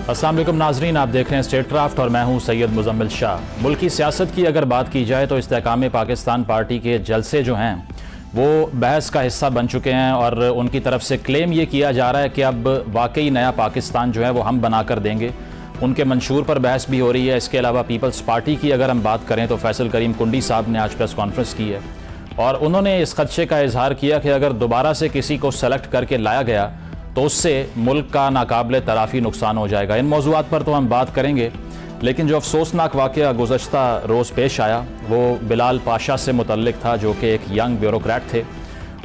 अस्सलाम वालेकुम नाजरीन, आप देख रहे हैं स्टेट क्राफ्ट और मैं हूं सैयद मुजम्मिल शाह। मुल्क की सियासत की अगर बात की जाए तो इस्तेकाम पाकिस्तान पार्टी के जलसे जो हैं वो बहस का हिस्सा बन चुके हैं और उनकी तरफ से क्लेम ये किया जा रहा है कि अब वाकई नया पाकिस्तान जो है वो हम बना कर देंगे। उनके मंशूर पर बहस भी हो रही है। इसके अलावा पीपल्स पार्टी की अगर हम बात करें तो फैसल करीम कुंडी साहब ने आज प्रेस कॉन्फ्रेंस की है और उन्होंने इस खदशे का इजहार किया कि अगर दोबारा से किसी को सेलेक्ट करके लाया गया तो उससे मुल्क का नाकाबिले तराफी नुकसान हो जाएगा। इन मौज़ूआत पर तो हम बात करेंगे, लेकिन जो अफसोसनाक वाक़या गुज़श्ता रोज़ पेश आया वो बिलाल पाशा से मुतल्लिक था, जो कि एक यंग ब्यूरोक्रेट थे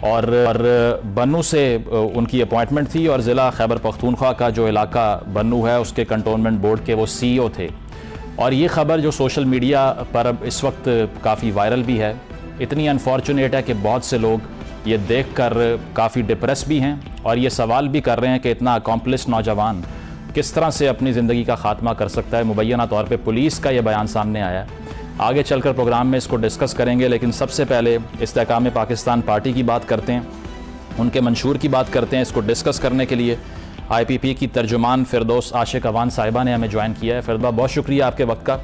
और बन्नू से उनकी अपॉइंटमेंट थी और ज़िला खैबर पख्तूनख्वा का जो इलाका बन्नू है उसके कंटोनमेंट बोर्ड के वो CEO थे। और ये ख़बर जो सोशल मीडिया पर अब इस वक्त काफ़ी वायरल भी है, इतनी अनफॉर्चुनेट है कि बहुत से लोग ये देखकर काफ़ी डिप्रेस भी हैं और ये सवाल भी कर रहे हैं कि इतना अकॉम्प्लिश नौजवान किस तरह से अपनी ज़िंदगी का ख़ात्मा कर सकता है। मुबैना तौर पे पुलिस का ये बयान सामने आया है। आगे चलकर प्रोग्राम में इसको डिस्कस करेंगे, लेकिन सबसे पहले इस्तेकाम पाकिस्तान पार्टी की बात करते हैं, उनके मंशूर की बात करते हैं। इसको डिस्कस करने के लिए IPP की तर्जुमान फ़िरदौस आशिक अवान साहिबा ने हमें ज्वाइन किया है। फ़िरदौस, बहुत शुक्रिया आपके वक्त का।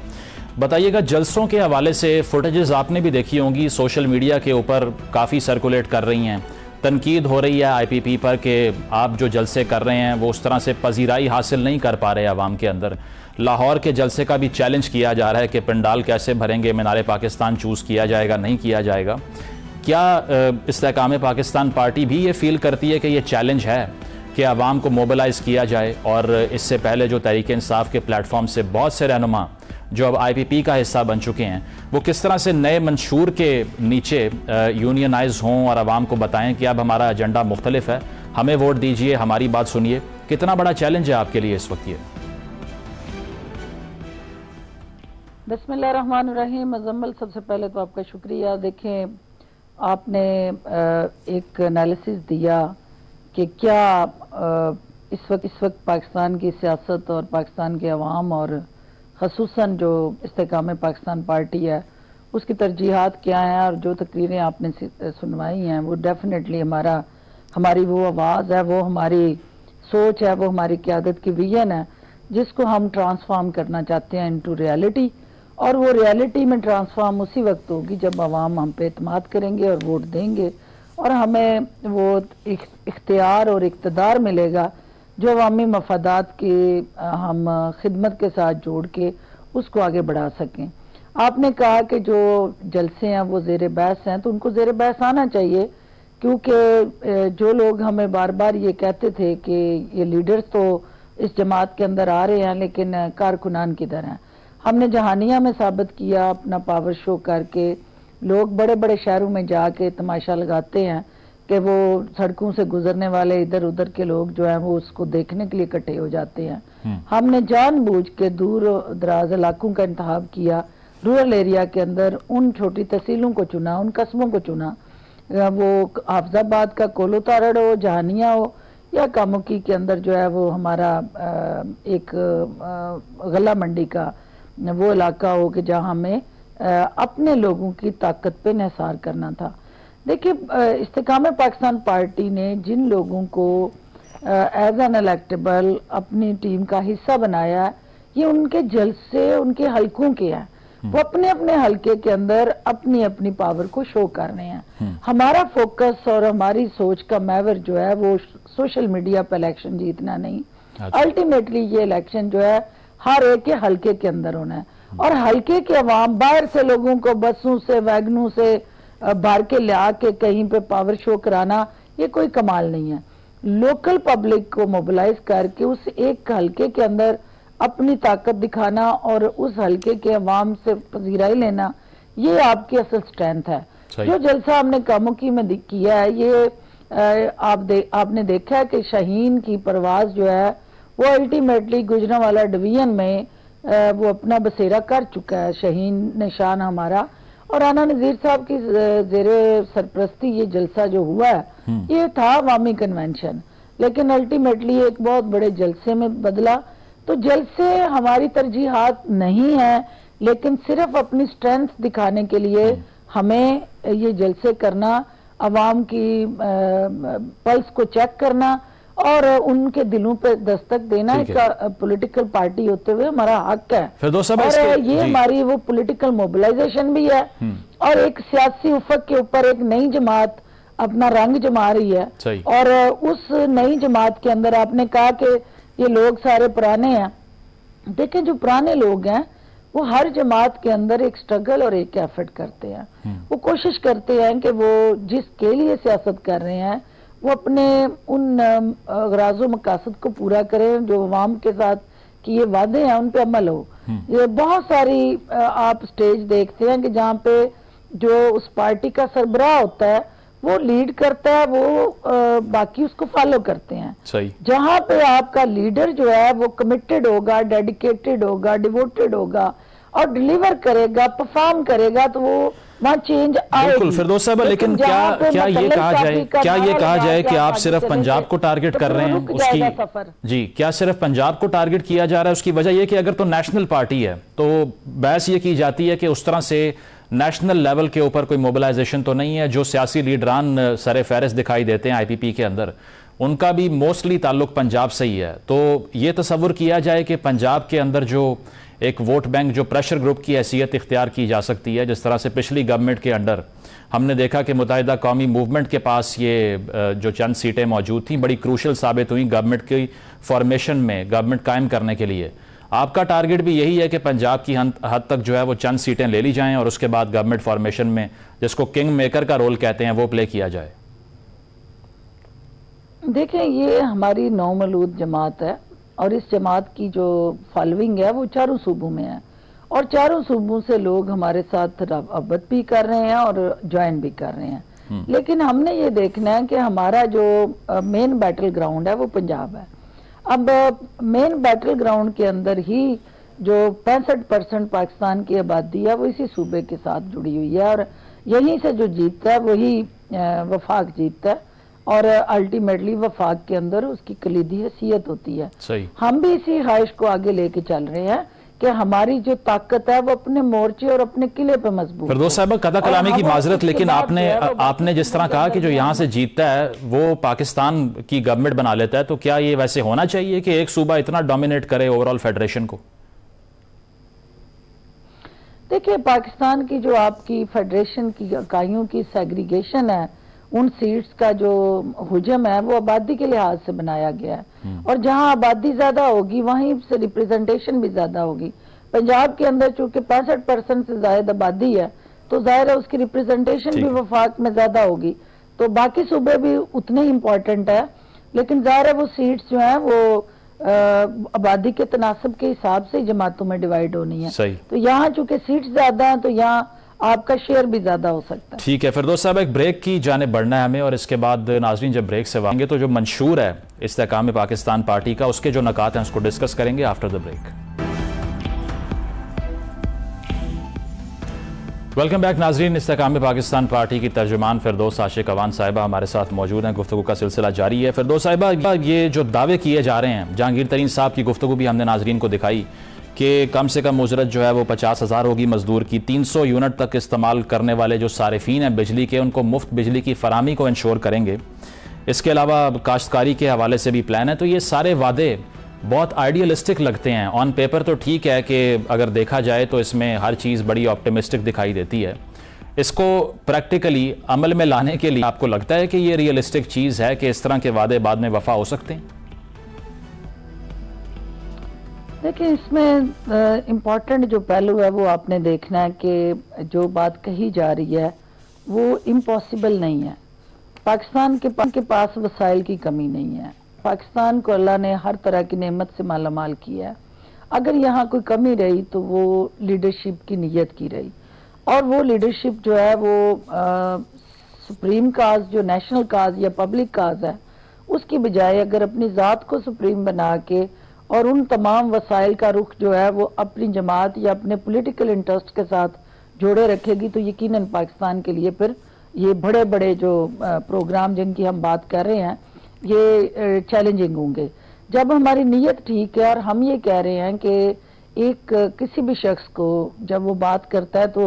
बताइएगा, जलसों के हवाले से फुटेजेस आपने भी देखी होंगी, सोशल मीडिया के ऊपर काफ़ी सर्कुलेट कर रही हैं, तनकीद हो रही है IPP पर कि आप जो जलसे कर रहे हैं वो उस तरह से पजीराई हासिल नहीं कर पा रहे आवाम के अंदर। लाहौर के जलसे का भी चैलेंज किया जा रहा है कि पंडाल कैसे भरेंगे, मीनार पाकिस्तान चूज़ किया जाएगा नहीं किया जाएगा। क्या इस्तेकाम पाकिस्तान पार्टी भी ये फील करती है कि ये चैलेंज है कि आवाम को मोबिलाइज़ किया जाए? और इससे पहले जो तहरीक इंसाफ के प्लेटफॉर्म से बहुत से रहनुमा जो अब IPP का हिस्सा बन चुके हैं वो किस तरह से नए मंशूर के नीचे यूनियनाइज हों और आवाम को बताएं कि अब हमारा एजेंडा मुख्तलिफ है, हमें वोट दीजिए, हमारी बात सुनिए। कितना बड़ा चैलेंज है आपके लिए इस वक्त ये? बिस्मिल्लाहिर्रहमानिर्रहीम। मुजम्मिल, सबसे पहले तो आपका शुक्रिया। देखें, आपने एक एनालिसिस दिया कि क्या इस वक्त पाकिस्तान की सियासत और पाकिस्तान के अवाम और ख़ुसूसन जो इस्तेकाम पाकिस्तान पार्टी है उसकी तरजीहात क्या हैं, और जो तकरीरें आपने सुनवाई हैं वो डेफिनेटली हमारी वो आवाज़ है, वो हमारी सोच है, वो हमारी क़यादत की विजन है जिसको हम ट्रांसफॉर्म करना चाहते हैं इनटू रियलिटी। और वो रियलिटी में ट्रांसफॉर्म उसी वक्त होगी जब अवाम हम पे एतमाद करेंगे और वोट देंगे और हमें वो इख्तियार और इक़्तिदार मिलेगा जो अवामी मफादात की हम खिदमत के साथ जोड़ के उसको आगे बढ़ा सकें। आपने कहा कि जो जलसे हैं वो ज़ेर बहस हैं, तो उनको ज़ेर बहस आना चाहिए, क्योंकि जो लोग हमें बार बार ये कहते थे कि ये लीडर्स तो इस जमात के अंदर आ रहे हैं लेकिन कारकुनान किधर हैं। हमने जहानिया में साबित किया अपना पावर शो करके। लोग बड़े बड़े शहरों में जाके तमाशा लगाते हैं कि वो सड़कों से गुजरने वाले इधर उधर के लोग जो हैं वो उसको देखने के लिए इकट्ठे हो जाते हैं। हमने जानबूझ के दूर दराज इलाकों का इंतखाब किया, रूरल एरिया के अंदर उन छोटी तहसीलों को चुना, उन कस्बों को चुना, वो हाफजाबाद का कोलो तारड़ हो, जहानिया हो या कामुकी के अंदर जो है वो हमारा एक गला मंडी का वो इलाका हो कि जहाँ हमें अपने लोगों की ताकत पे निसार करना था। देखिए, इस्तेकाम पाकिस्तान पार्टी ने जिन लोगों को एज एन इलेक्टेबल अपनी टीम का हिस्सा बनाया, ये उनके जलसे उनके हलकों के हैं। वो अपने अपने हलके के अंदर अपनी अपनी पावर को शो कर रहे हैं। हमारा फोकस और हमारी सोच का महवर जो है वो सोशल मीडिया पर इलेक्शन जीतना नहीं, अल्टीमेटली ये इलेक्शन जो है हर एक के हलके के अंदर होना है। और हलके के अवाम बाहर से लोगों को बसों से वैगनों से भर के ला के कहीं पे पावर शो कराना ये कोई कमाल नहीं है। लोकल पब्लिक को मोबिलाइज करके उस एक हलके के अंदर अपनी ताकत दिखाना और उस हलके के अवाम से पजीराई लेना, ये आपकी असल स्ट्रेंथ है। जो जलसा हमने कामुकी में किया है, ये आपने देखा है कि शाहीन की परवाज जो है वो अल्टीमेटली गुजरांवाला डिवीजन में वो अपना बसेरा कर चुका है। शाहीन निशान हमारा और राना नजीर साहब की जेरे सरप्रस्ती ये जलसा जो हुआ है ये था अवामी कन्वेंशन, लेकिन अल्टीमेटली एक बहुत बड़े जलसे में बदला। तो जलसे हमारी तरजीहात नहीं है, लेकिन सिर्फ अपनी स्ट्रेंथ दिखाने के लिए हमें ये जलसे करना, अवाम की पल्स को चेक करना और उनके दिलों पे दस्तक देना एक पॉलिटिकल पार्टी होते हुए हमारा हक है। और ये हमारी वो पॉलिटिकल मोबिलाइजेशन भी है और एक सियासी उफक के ऊपर एक नई जमात अपना रंग जमा रही है। और उस नई जमात के अंदर आपने कहा कि ये लोग सारे पुराने हैं। देखें, जो पुराने लोग हैं वो हर जमात के अंदर एक स्ट्रगल और एक एफर्ट करते हैं। वो कोशिश करते हैं कि वो जिसके लिए सियासत कर रहे हैं वो अपने उन गराज़ो मकासद को पूरा करें, जो अवाम के साथ कि ये वादे हैं उन पे अमल हो। ये बहुत सारी आप स्टेज देखते हैं कि जहाँ पे जो उस पार्टी का सरबराह होता है वो लीड करता है, वो बाकी उसको फॉलो करते हैं। सही। जहाँ पे आपका लीडर जो है वो कमिटेड होगा, डेडिकेटेड होगा, डिवोटेड होगा और डिलीवर करेगा, परफॉर्म करेगा, तो वो वहाँ चेंज आएगी। बिल्कुल फिरदौस साहब, लेकिन क्या ये कहा जाए कि आप सिर्फ पंजाब को टारगेट कर रहे हैं उसकी जी, क्या सिर्फ पंजाब को टारगेट किया जा रहा है? उसकी वजह यह कि अगर तो नेशनल पार्टी है तो बहस ये की जाती है कि उस तरह से नेशनल लेवल के ऊपर कोई मोबिलाइजेशन तो नहीं है। जो सियासी लीडरान सरे फहरिस्त दिखाई देते हैं आईपीपी के अंदर, उनका भी मोस्टली ताल्लुक पंजाब से ही है। तो ये तसव्वुर किया जाए कि पंजाब के अंदर जो एक वोट बैंक, जो प्रेशर ग्रुप की हैसियत इख्तियार की जा सकती है, जिस तरह से पिछली गवर्नमेंट के अंडर हमने देखा कि मुत्तहिदा कौमी मूवमेंट के पास ये जो चंद सीटें मौजूद थीं बड़ी क्रूशल साबित हुई गवर्नमेंट की फॉर्मेशन में, गवर्नमेंट कायम करने के लिए। आपका टारगेट भी यही है कि पंजाब की हद तक जो है वो चंद सीटें ले ली जाएं और उसके बाद गवर्नमेंट फॉर्मेशन में, जिसको किंग मेकर का रोल कहते हैं, वो प्ले किया जाए। देखें, ये हमारी नौमलूद जमात है और इस जमात की जो फॉलोइंग है वो चारों सूबों में है और चारों सूबों से लोग हमारे साथ रब्बत भी कर रहे हैं और ज्वाइन भी कर रहे हैं। लेकिन हमने ये देखना है कि हमारा जो मेन बैटल ग्राउंड है वो पंजाब है। अब मेन बैटल ग्राउंड के अंदर ही जो 65% पाकिस्तान की आबादी है वो इसी सूबे के साथ जुड़ी हुई है और यहीं से जो जीतता है वही वफाक जीतता है और अल्टीमेटली वफाक के अंदर उसकी कलीदी हैसियत होती है। सही। हम भी इसी ख्वाहिश को आगे लेके चल रहे हैं कि हमारी जो ताकत है वो अपने मोर्चे और अपने किले पे मजबूत। फिरदौस साहब, कदा कलामी की माजरत, लेकिन आपने जिस तरह कहा कि जो यहाँ से जीतता है वो पाकिस्तान की गवर्नमेंट बना लेता है, तो क्या ये वैसे होना चाहिए कि एक सूबा इतना डोमिनेट करे ओवरऑल फेडरेशन को? देखिए, पाकिस्तान की जो आपकी फेडरेशन की इकाइयों की सेग्रीगेशन है, उन सीट्स का जो हुजम है वो आबादी के लिहाज से बनाया गया है और जहां आबादी ज्यादा होगी वहीं से रिप्रेजेंटेशन भी ज्यादा होगी। पंजाब के अंदर चूंकि 65% से ज्यादा आबादी है तो जाहिर है उसकी रिप्रेजेंटेशन भी वफाक में ज्यादा होगी, तो बाकी सूबे भी उतने ही इम्पोर्टेंट है। लेकिन जाहिर है वो सीट्स जो है वो आबादी के तनासब के हिसाब से जमातों में डिवाइड होनी है। तो यहाँ चूंकि सीट्स ज्यादा है तो यहाँ आपका शेयर भी ज्यादा हो सकता है। ठीक है फिरदौस साहब, एक ब्रेक की जाने बढ़ना है हमें और इसके बाद नाजरीन जब ब्रेक से वाएंगे तो जो मंशूर है इस्तेहकाम पाकिस्तान पार्टी का, उसके जो नकात हैं उसको डिस्कस करेंगे after the break. Welcome back नाजरीन। इस्तेहकाम पाकिस्तान पार्टी की तर्जुमान फिरदौस आशिक अवान साहिबा हमारे साथ मौजूद हैं। गुफ्तगू का सिलसिला जारी है। फिरदौस साहिबा, ये जो दावे किए जा रहे हैं, जहांगीर तरीन साहब की गुफ्तगू भी हमने नाजरीन को दिखाई कि कम से कम उजरत जो है वो 50,000 होगी मजदूर की, 300 यूनिट तक इस्तेमाल करने वाले जो सारिफीन हैं बिजली के, उनको मुफ्त बिजली की फराहमी को इंश्योर करेंगे। इसके अलावा काश्तकारी के हवाले से भी प्लान है। तो ये सारे वादे बहुत आइडियलिस्टिक लगते हैं। ऑन पेपर तो ठीक है कि अगर देखा जाए तो इसमें हर चीज़ बड़ी ऑप्टिमिस्टिक दिखाई देती है। इसको प्रैक्टिकली अमल में लाने के लिए आपको लगता है कि ये रियलिस्टिक चीज़ है कि इस तरह के वादे बाद में वफा हो सकते हैं? देखिए, इसमें इम्पॉर्टेंट जो पहलू है वो आपने देखना है कि जो बात कही जा रही है वो इम्पॉसिबल नहीं है। पाकिस्तान के पास वसाइल की कमी नहीं है। पाकिस्तान को अल्लाह ने हर तरह की नेमत से मालामाल किया है। अगर यहाँ कोई कमी रही तो वो लीडरशिप की नीयत की रही और वो लीडरशिप जो है वो सुप्रीम काज, जो नेशनल काज या पब्लिक काज है, उसकी बजाय अगर अपनी ज़ात को सुप्रीम बना के और उन तमाम वसाइल का रुख जो है वो अपनी जमात या अपने पॉलिटिकल इंटरेस्ट के साथ जोड़े रखेगी तो यकीनन पाकिस्तान के लिए फिर ये बड़े बड़े जो प्रोग्राम जिनकी हम बात कर रहे हैं ये चैलेंजिंग होंगे। जब हमारी नीयत ठीक है और हम ये कह रहे हैं कि एक किसी भी शख्स को जब वो बात करता है तो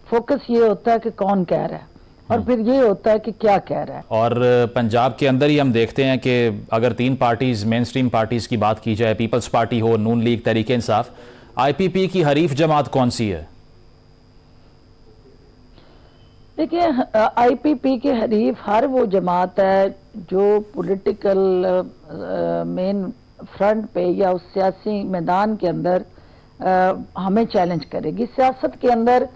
फोकस ये होता है कि कौन कह रहा है। और फिर ये होता है कि क्या कह रहा है। और पंजाब के अंदर ही हम देखते हैं कि अगर 3 पार्टीज, मेन स्ट्रीम पार्टीज की बात की जाए, पीपल्स पार्टी हो, नून लीग, तहरीक इंसाफ, IPP की हरीफ जमात कौन सी है? देखिए, IPP के हरीफ हर वो जमात है जो पॉलिटिकल मेन फ्रंट पे या उस सियासी मैदान के अंदर हमें चैलेंज करेगी। सियासत के अंदर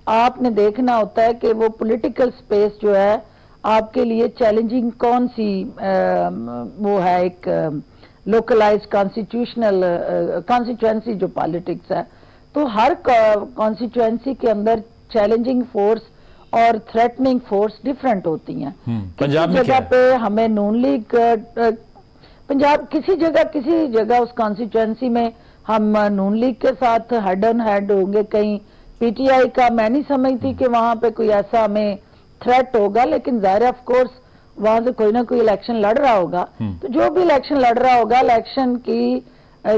आपने देखना होता है कि वो पॉलिटिकल स्पेस जो है आपके लिए चैलेंजिंग कौन सी वो है, एक लोकलाइज कॉन्स्टिट्यूएंसी जो पॉलिटिक्स है, तो हर कॉन्स्टिट्यूएंसी के अंदर चैलेंजिंग फोर्स और थ्रेटनिंग फोर्स डिफरेंट होती हैं। पंजाब में जगह पे हमें नून लीग, पंजाब किसी जगह उस कॉन्स्टिट्यूएंसी में हम नून लीग के साथ हेड ऑन हेड होंगे। कहीं PTI का मैं नहीं समझती कि वहां पे कोई ऐसा हमें थ्रेट होगा, लेकिन जाहिर ऑफ कोर्स वहां से कोई ना कोई इलेक्शन लड़ रहा होगा। तो जो भी इलेक्शन लड़ रहा होगा, इलेक्शन की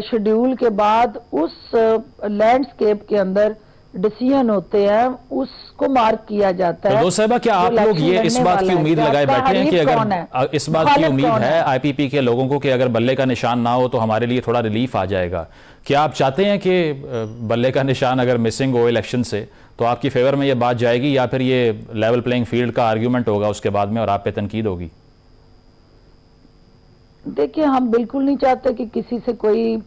शेड्यूल के बाद उस लैंडस्केप के अंदर डिसीजन होते हैं, उसको मार्क किया जाता है। तो साहिबा, क्या आप लोग ये इस बात की उम्मीद लगाए बैठे हैं कि अगर इस बात की उम्मीद है IPP के लोगों को कि अगर बल्ले का निशान ना हो तो हमारे लिए थोड़ा रिलीफ आ जाएगा? क्या आप चाहते हैं कि बल्ले का निशान अगर मिसिंग हो इलेक्शन से तो आपकी फेवर में ये बात जाएगी, या फिर ये लेवल प्लेइंग फील्ड का आर्ग्यूमेंट होगा उसके बाद में और आप पे तनकीद होगी? देखिए, हम बिल्कुल नहीं चाहते कि किसी से कोई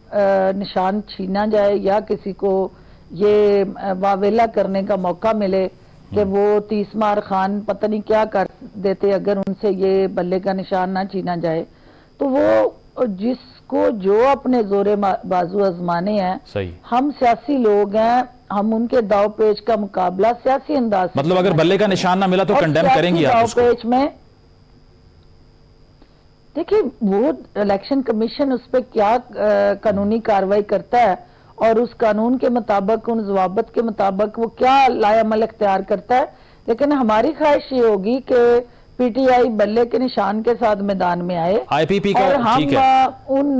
निशान छीना जाए या किसी को ये वावेला करने का मौका मिले कि वो 30 मार खान पता नहीं क्या कर देते अगर उनसे ये बल्ले का निशान ना छीना जाए। तो वो जिसको जो अपने जोरे बाजू आजमाने हैं, सही, हम सियासी लोग हैं, हम उनके दाव पेच का मुकाबला सियासी अंदाज, मतलब अगर बल्ले का निशान ना मिला तो कंडेम करेंगी आप उसको? दाव पेच में देखिए, वो इलेक्शन कमीशन उस पर क्या कानूनी कार्रवाई करता है और उस कानून के मुताबिक, उन जवाबत के मुताबिक वो क्या लायामल इख्तियार करता है। लेकिन हमारी ख्वाहिश ये होगी कि PTI बल्ले के निशान के साथ मैदान में आए IPP का, और हम उन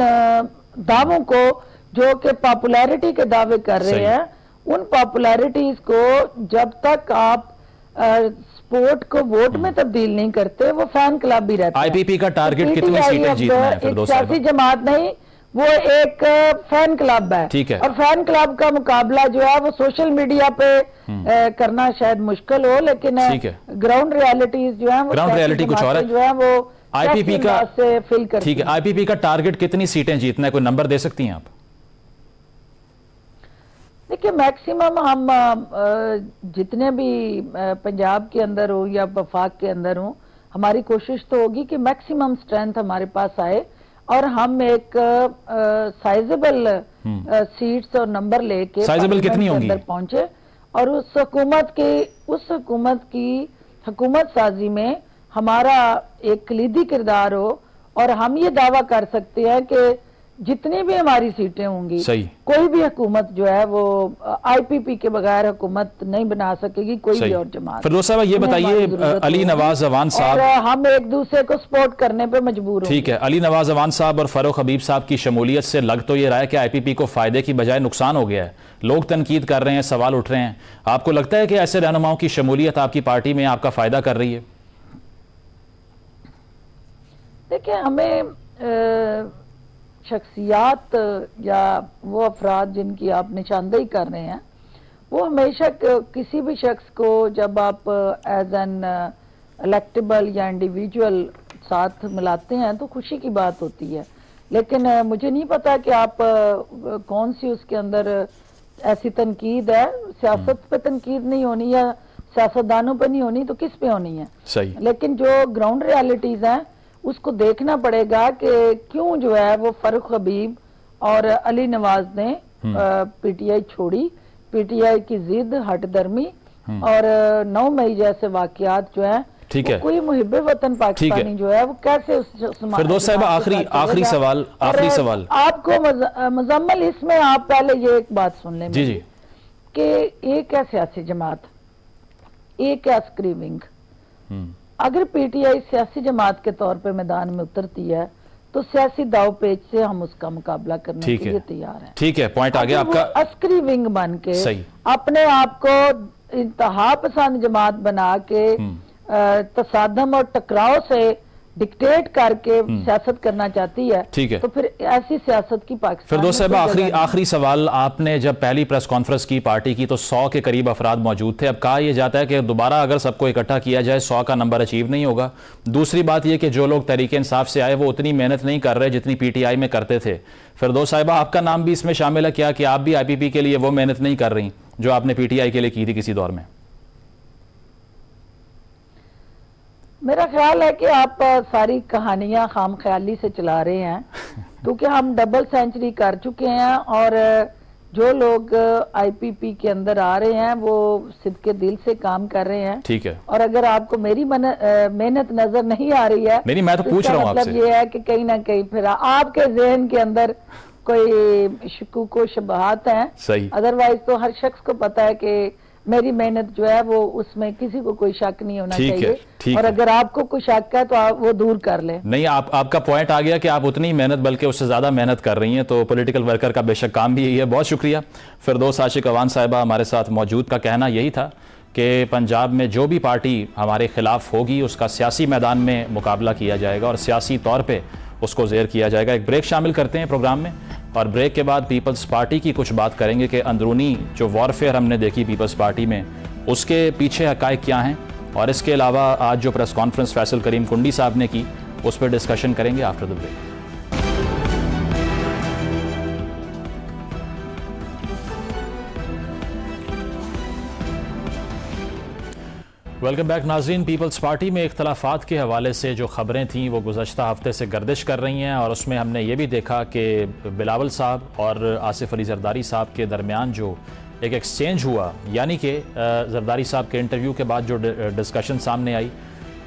दावों को जो कि पॉपुलैरिटी के दावे कर रहे हैं, उन पॉपुलैरिटीज को जब तक आप स्पोर्ट को वोट में तब्दील नहीं करते, वो फैन क्लब भी रहता है। IPP का टारगेट कितनी सीटें जीतना है? फिर दो सियासी जमात नहीं, वो एक फैन क्लब है। ठीक है। और फैन क्लब का मुकाबला जो है वो सोशल मीडिया पे करना शायद मुश्किल हो, लेकिन ग्राउंड रियलिटीज जो है, ग्राउंड रियलिटी कुछ और है, जो है वो IPP का से फिल करती है। ठीक है, IPP का टारगेट कितनी सीटें जीतना है, कोई नंबर दे सकती हैं आप? देखिए, मैक्सिमम हम जितने भी पंजाब के अंदर हो या वफाक के अंदर हो, हमारी कोशिश तो होगी कि मैक्सिमम स्ट्रेंथ हमारे पास आए और हम एक साइजेबल सीट्स और नंबर लेके साइजेबल कितनी होंगी पहुंचे और उस हुकूमत की हुकूमत साजी में हमारा एक कलीदी किरदार हो और हम ये दावा कर सकते हैं कि जितनी भी हमारी सीटें होंगी, कोई भी हुकूमत जो है वो IPP के बगैर हुकूमत नहीं बना सकेगी, कोई भी और जमात। फिरोज साहब, ये बताइए, अली नवाज अवान साहब, हम एक दूसरे को सपोर्ट करने पे मजबूर हैं। ठीक है, अली नवाज अवान साहब और फारूक हबीब साहब की शमूलियत से लग तो ये रहा है कि IPP को फायदे की बजाय नुकसान हो गया है। लोग तनकीद कर रहे हैं, सवाल उठ रहे हैं। आपको लगता है कि ऐसे रहनुमाओं की शमूलियत आपकी पार्टी में आपका फायदा कर रही है? देखिए, हमें शख्सियात या वो अफराद जिनकी आप निशानदेही कर रहे हैं, वो हमेशा किसी भी शख्स को जब आप एज एन इलेक्टेबल या इंडिविजुअल साथ मिलाते हैं तो खुशी की बात होती है। लेकिन मुझे नहीं पता कि आप कौन सी उसके अंदर ऐसी तनकीद है। सियासत पे तनकीद नहीं होनी या सियासतदानों पे नहीं होनी तो किस पे होनी है? सही। लेकिन जो ग्राउंड रियलिटीज हैं उसको देखना पड़ेगा कि क्यों जो है वो फारूक हबीब और अली नवाज ने PTI छोड़ी। PTI की जिद, हटदर्मी और 9 मई जैसे वाकयात जो है, ठीक है, कोई मुहिब्बे वतन पाकिस्तानी जो है वो कैसे फिरदौस साहब, आखिरी सवाल आपको मुजम्मल, इसमें आप पहले ये एक बात सुन लें जी कि एक है सियासी जमात, एक है अस्करी विंग। अगर PTI सियासी जमात के तौर पे मैदान में उतरती है तो सियासी दाव पेच से हम उसका मुकाबला करने के लिए तैयार हैं। ठीक है, पॉइंट आ गया आपका। अस्करी विंग बन के अपने आप को इंतहा पसंद जमात बना के तसादम और टकराव से डिक्टेट करके सियासत करना चाहती है, ठीक है, तो फिर ऐसी सियासत की पाकिस्तान फिरदौस साहिबा आखिरी सवाल, आपने जब पहली प्रेस कॉन्फ्रेंस की पार्टी की तो 100 के करीब अफराद मौजूद थे। अब कहा यह जाता है कि दोबारा अगर सबको इकट्ठा किया जाए 100 का नंबर अचीव नहीं होगा। दूसरी बात यह कि जो लोग तहरीक इंसाफ से आए वो उतनी मेहनत नहीं कर रहे जितनी PTI में करते थे। फिरदौस साहिबा, आपका नाम भी इसमें शामिल है क्या कि आप भी IPP के लिए वो मेहनत नहीं कर रही जो आपने PTI के लिए की थी किसी दौर में? मेरा ख्याल है कि आप सारी कहानियां खाम ख्याली से चला रहे हैं, क्योंकि हम डबल सेंचुरी कर चुके हैं और जो लोग IPP के अंदर आ रहे हैं वो सिद्के दिल से काम कर रहे हैं। ठीक है, और अगर आपको मेरी मेहनत नजर नहीं आ रही है, नहीं मैं तो पूछ रहा हूं आपसे, मतलब ये है कि कहीं ना कहीं फिर आपके जहन के अंदर कोई शुकूक शबहात हैं। सही, अदरवाइज तो हर शख्स को पता है कि मेरी मेहनत जो है वो उसमें किसी को कोई शक नहीं होना चाहिए, और अगर आपको कोई शक है तो आप वो दूर कर लें। नहीं, आपका पॉइंट आ गया कि आप उतनी मेहनत बल्कि उससे ज्यादा मेहनत कर रही हैं, तो पॉलिटिकल वर्कर का बेशक काम भी यही है। बहुत शुक्रिया फिरदौस आशिक अवान साहिबा हमारे साथ मौजूद। का कहना यही था कि पंजाब में जो भी पार्टी हमारे खिलाफ होगी उसका सियासी मैदान में मुकाबला किया जाएगा और सियासी तौर पर उसको ज़ेर किया जाएगा। एक ब्रेक शामिल करते हैं प्रोग्राम में और ब्रेक के बाद पीपल्स पार्टी की कुछ बात करेंगे कि अंदरूनी जो वॉरफेयर हमने देखी पीपल्स पार्टी में उसके पीछे हक़ाइक़ क्या हैं, और इसके अलावा आज जो प्रेस कॉन्फ्रेंस फैसल करीम कुंडी साहब ने की उस पर डिस्कशन करेंगे after the break. Welcome back नाज़रीन। पीपल्स पार्टी में इख्तलाफात के हवाले से जो ख़बरें थीं वो गुज़श्ता हफ्ते से गर्दिश कर रही हैं, और उसमें हमने ये भी देखा कि बिलावल साहब और आसिफ अली जरदारी साहब के दरमियान जो एक एक्सचेंज हुआ, यानी कि जरदारी साहब के इंटरव्यू के बाद जो डिस्कशन सामने आई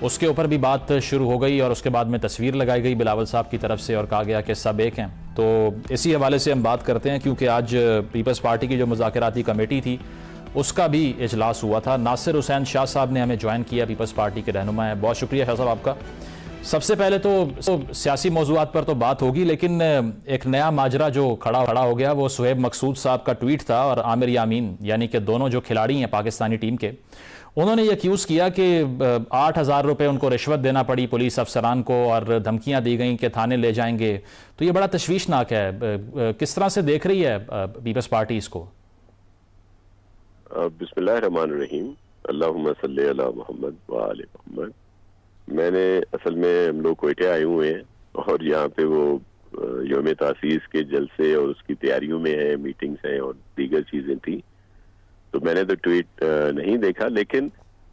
उसके ऊपर भी बात शुरू हो गई और उसके बाद में तस्वीर लगाई गई बिलावल साहब की तरफ से और कहा गया कि सब एक हैं। तो इसी हवाले से हम बात करते हैं, क्योंकि आज पीपल्स पार्टी की जो मुज़ाकराती कमेटी थी उसका भी इजलास हुआ था। नासिर हुसैन शाह साहब ने हमें ज्वाइन किया, पीपल्स पार्टी के रहनुमा है। बहुत शुक्रिया शाह साहब आपका। सबसे पहले तो सियासी मौज़ूआत पर तो बात होगी, लेकिन एक नया माजरा जो खड़ा हो गया वो सुहेब मकसूद साहब का ट्वीट था, और आमिर यामीन यानी कि दोनों जो खिलाड़ी हैं पाकिस्तानी टीम के, उन्होंने ये एक्यूज़ किया कि 8,000 रुपये उनको रिश्वत देना पड़ी पुलिस अफसरान को और धमकियां दी गई कि थाने ले जाएंगे। तो ये बड़ा तशवीशनाक है। किस तरह से देख रही है पीपल्स पार्टी इसको? बिस्मिल्लाहिर्रहमानिर्रहीम, अल्लाहुम्मा सल्ली अला मुहम्मद व आले मुहम्मद। मैंने असल में हम लोग कोयटे आए हुए हैं और यहाँ पे वो यौम तासीस के जलसे और उसकी तैयारियों में है, मीटिंग्स हैं और दीगर चीजें थी, तो मैंने तो ट्वीट नहीं देखा। लेकिन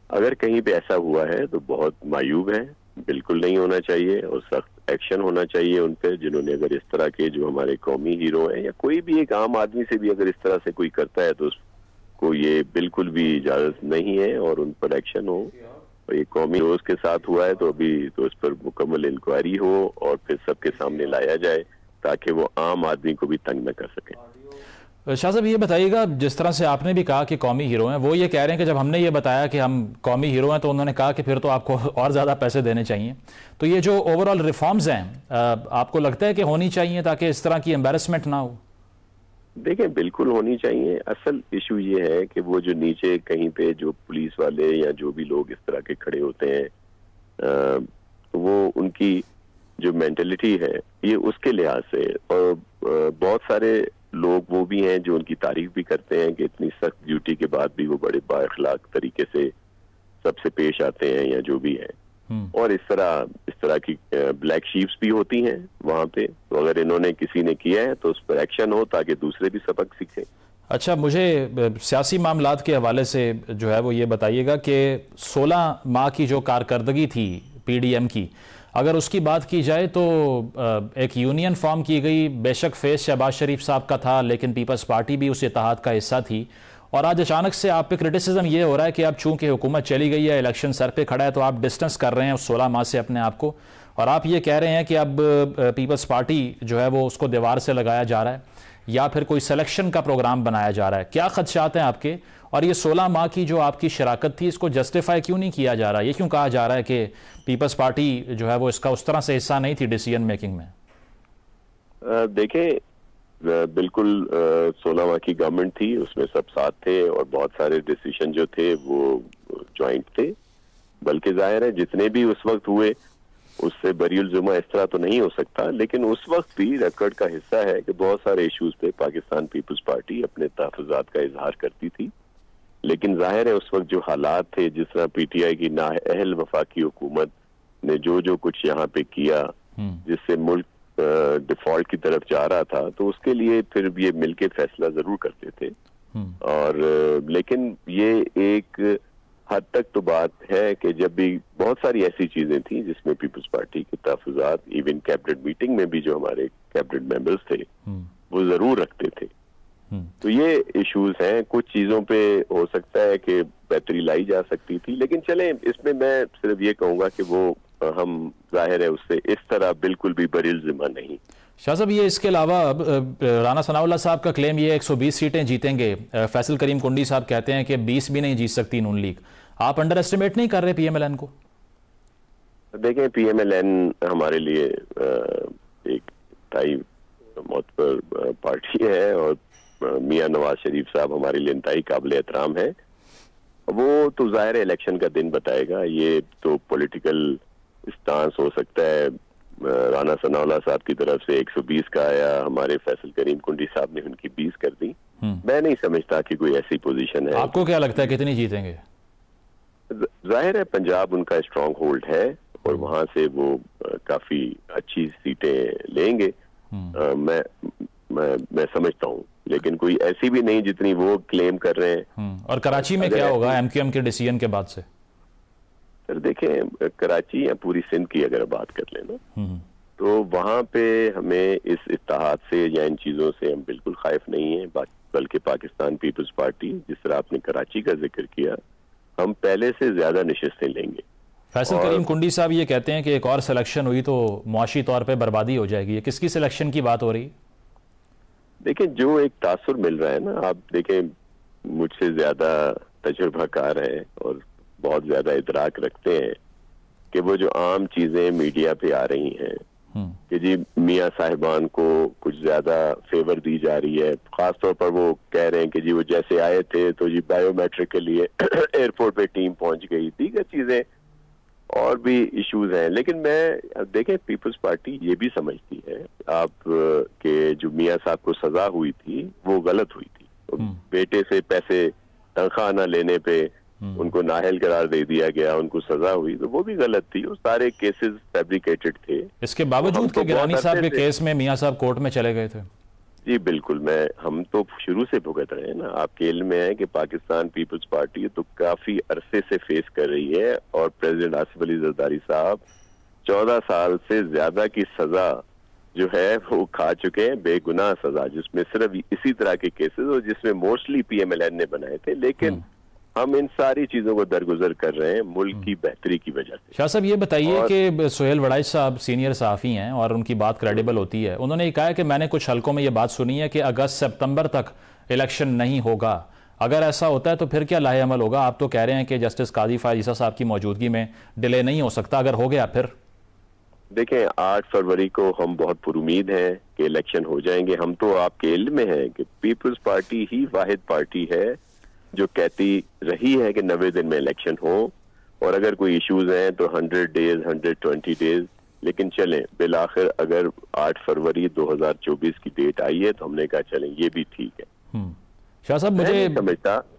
अगर कहीं पे ऐसा हुआ है तो बहुत मायूब है, बिल्कुल नहीं होना चाहिए और सख्त एक्शन होना चाहिए उन पे जिन्होंने अगर इस तरह के जो हमारे कौमी हीरो हैं या कोई भी एक आम आदमी से भी अगर इस तरह से कोई करता है तो को ये बिल्कुल भी इजाजत नहीं है और उन पर एक्शन हो। और ये कौमी रोज के साथ हुआ है तो अभी तो इस पर मुकम्मल इंक्वायरी हो और फिर सबके सामने लाया जाए ताकि वो आम आदमी को भी तंग न कर सके। शाह साहब ये बताइएगा, जिस तरह से आपने भी कहा कि कौमी हीरो हैं, वो ये कह रहे हैं कि जब हमने ये बताया कि हम कौमी हीरो हैं तो उन्होंने कहा कि फिर तो आपको और ज़्यादा पैसे देने चाहिए। तो ये जो ओवरऑल रिफॉर्म्स हैं आपको लगता है कि होनी चाहिए ताकि इस तरह की एम्बेरसमेंट ना हो? देखें, बिल्कुल होनी चाहिए। असल इशू ये है कि वो जो नीचे कहीं पे जो पुलिस वाले या जो भी लोग इस तरह के खड़े होते हैं वो उनकी जो मेंटेलिटी है ये उसके लिहाज से, और बहुत सारे लोग वो भी हैं जो उनकी तारीफ भी करते हैं कि इतनी सख्त ड्यूटी के बाद भी वो बड़े बाअखलाक तरीके से सबसे पेश आते हैं या जो भी है। और इस तरह की ब्लैक शीप्स भी होती हैं वहां पे, तो अगर इन्होंने किसी ने किया है तो उस पर एक्शन हो ताकि दूसरे भी सबक सीखें। अच्छा, मुझे सियासी मामलात के हवाले से जो है वो ये बताइएगा कि 16 माह की जो कारकर्दगी थी PDM की, अगर उसकी बात की जाए तो एक यूनियन फॉर्म की गई, बेशक फेस शहबाज शरीफ साहब का था लेकिन पीपल्स पार्टी भी उस इत्तेहाद का हिस्सा थी, और आज अचानक से आप पे क्रिटिसिज्म ये हो रहा है कि अब चूंकि हुकूमत चली गई है, इलेक्शन सर पे खड़ा है, तो आप डिस्टेंस कर रहे हैं उस 16 माह से अपने आप को, और आप ये कह रहे हैं कि अब पीपल्स पार्टी जो है वो उसको दीवार से लगाया जा रहा है या फिर कोई सिलेक्शन का प्रोग्राम बनाया जा रहा है। क्या खदशात हैं आपके, और ये 16 माह की जो आपकी शराकत थी इसको जस्टिफाई क्यों नहीं किया जा रहा? ये क्यों कहा जा रहा है कि पीपल्स पार्टी जो है वो इसका उस तरह से हिस्सा नहीं थी डिसीजन मेकिंग में? देखें, बिल्कुल 16 माह की गवर्नमेंट थी, उसमें सब साथ थे और बहुत सारे डिसीजन जो थे वो ज्वाइंट थे। बल्कि जाहिर है जितने भी उस वक्त हुए उससे बरीउल जुमा इस तरह तो नहीं हो सकता, लेकिन उस वक्त भी रिकॉर्ड का हिस्सा है कि बहुत सारे इश्यूज पे पाकिस्तान पीपल्स पार्टी अपने तहफ़्फ़ुज़ात का इजहार करती थी। लेकिन जाहिर है उस वक्त जो हालात थे, जिस तरह पीटीआई की नाअहल वफाकी हुकूमत ने जो कुछ यहाँ पे किया, जिससे मुल्क डिफॉल्ट की तरफ जा रहा था, तो उसके लिए फिर ये मिलके फैसला जरूर करते थे। और लेकिन ये एक हद तक तो बात है कि जब भी बहुत सारी ऐसी चीजें थी जिसमें पीपल्स पार्टी के तहफ़्फ़ुज़ात, इवन कैबिनेट मीटिंग में भी जो हमारे कैबिनेट मेंबर्स थे वो जरूर रखते थे। तो ये इश्यूज हैं, कुछ चीजों पे हो सकता है कि बेहतरी लाई जा सकती थी, लेकिन चलें इसमें मैं सिर्फ ये कहूंगा कि वो हम जाहिर है उससे इस तरह बिल्कुल भी बरील जिम्मा नहीं। शाह साहब, ये इसके अलावा राना सनाउल्लाह साहब का क्लेम ये 120 सीटें जीतेंगे। फैसल करीम कुंडी साहब कहते हैं कि 20 भी नहीं जीत सकती नून लीग। आप अंडर एस्टिमेट नहीं कर रहे पीएमएलएन को? देखें, पीएमएलएन हमारे लिए एक इंतहाई मोतबर पार्टी है और मियां नवाज शरीफ साहब हमारे लिए इंतहाई काबिल एहतराम है। वो तो जाहिर इलेक्शन का दिन बताएगा, ये तो पॉलिटिकल स्टांस हो सकता है राना सनाउल्लाह साहब की तरफ से 120 का आया, हमारे फैसल करीम कुंडी साहब ने उनकी 20 कर दी। मैं नहीं समझता कि कोई ऐसी पोजीशन है। आपको क्या लगता है कितनी जीतेंगे? जाहिर है पंजाब उनका स्ट्रांग होल्ड है और वहां से वो काफी अच्छी सीटें लेंगे, मैं समझता हूँ, लेकिन कोई ऐसी भी नहीं जितनी वो क्लेम कर रहे हैं। और कराची में क्या होगा एमक्यूएम के डिसीजन के बाद से? सर देखें, कराची या पूरी सिंध की अगर बात कर लेना तो वहां पे हमें इस इत्तेहाद से या इन चीजों से हम बिल्कुल खौफ नहीं है, बल्कि पाकिस्तान पीपल्स पार्टी, जिस तरह आपने कराची का जिक्र किया, हम पहले से ज्यादा नशिस्तें लेंगे। फैसल करीम कुंडी साहब ये कहते हैं कि एक और सिलेक्शन हुई तो मुआशी तौर पे बर्बादी हो जाएगी। ये किसकी सिलेक्शन की बात हो रही? देखिए, जो एक तासुर मिल रहा है ना, आप देखें मुझसे ज्यादा तजुर्बाकार है और बहुत ज्यादा इदराक रखते हैं कि वो जो आम चीजें मीडिया पे आ रही हैं कि जी मियां साहिबान को कुछ ज्यादा फेवर दी जा रही है, खासतौर पर वो कह रहे हैं कि जी वो जैसे आए थे तो जी बायोमेट्रिक के लिए एयरपोर्ट पे टीम पहुंच गई, दीगर चीजें और भी इश्यूज हैं। लेकिन मैं देखें, पीपल्स पार्टी ये भी समझती है आप के जो मियां साहब को सजा हुई थी वो गलत हुई थी। तो बेटे से पैसे तनख्वाह न लेने पे उनको नाअहल करार दे दिया गया, उनको सजा हुई, तो वो भी गलत थी। वो सारे केसेस फैब्रिकेटेड थे। इसके बावजूद के गिलानी साहब के केस में मियां साहब कोर्ट में चले गए थे। जी बिल्कुल, हम तो शुरू से भुगत रहे हैं ना। आपके इल्म में है कि पाकिस्तान पीपल्स पार्टी तो काफी अरसे से फेस कर रही है और प्रेसिडेंट आसिफ अली जरदारी साहब 14 साल से ज्यादा की सजा जो है वो खा चुके हैं, बेगुनाह सजा, जिसमें सिर्फ इसी तरह के केसेस और जिसमें मोस्टली पीएमएलएन ने बनाए थे। लेकिन हम इन सारी चीजों को दरगुजर कर रहे हैं मुल्क की बेहतरी की वजह से। शाह साहब, ये बताइए कि सोहेल वड़ाइच साहब सीनियर सहाफ़ी हैं और उनकी बात क्रेडिबल होती है। उन्होंने कहा है कि मैंने कुछ हलकों में ये बात सुनी है कि अगस्त सितंबर तक इलेक्शन नहीं होगा। अगर ऐसा होता है तो फिर क्या लाहे अमल होगा? आप तो कह रहे हैं कि जस्टिस काजी फायज ईसा साहब की मौजूदगी में डिले नहीं हो सकता, अगर हो गया फिर? देखें, 8 फरवरी को हम बहुत पुरुमीद हैं कि इलेक्शन हो जाएंगे। हम तो आपके इल्म में है कि पीपल्स पार्टी ही वाहिद पार्टी है जो कहती रही है कि 90 दिन में इलेक्शन हो, और अगर कोई इश्यूज हैं तो 100 डेज 120 डेज। लेकिन चलें, बिलाखिर अगर 8 फरवरी 2024 की डेट आई है तो हमने कहा चलें ये भी ठीक है। शाह साहब,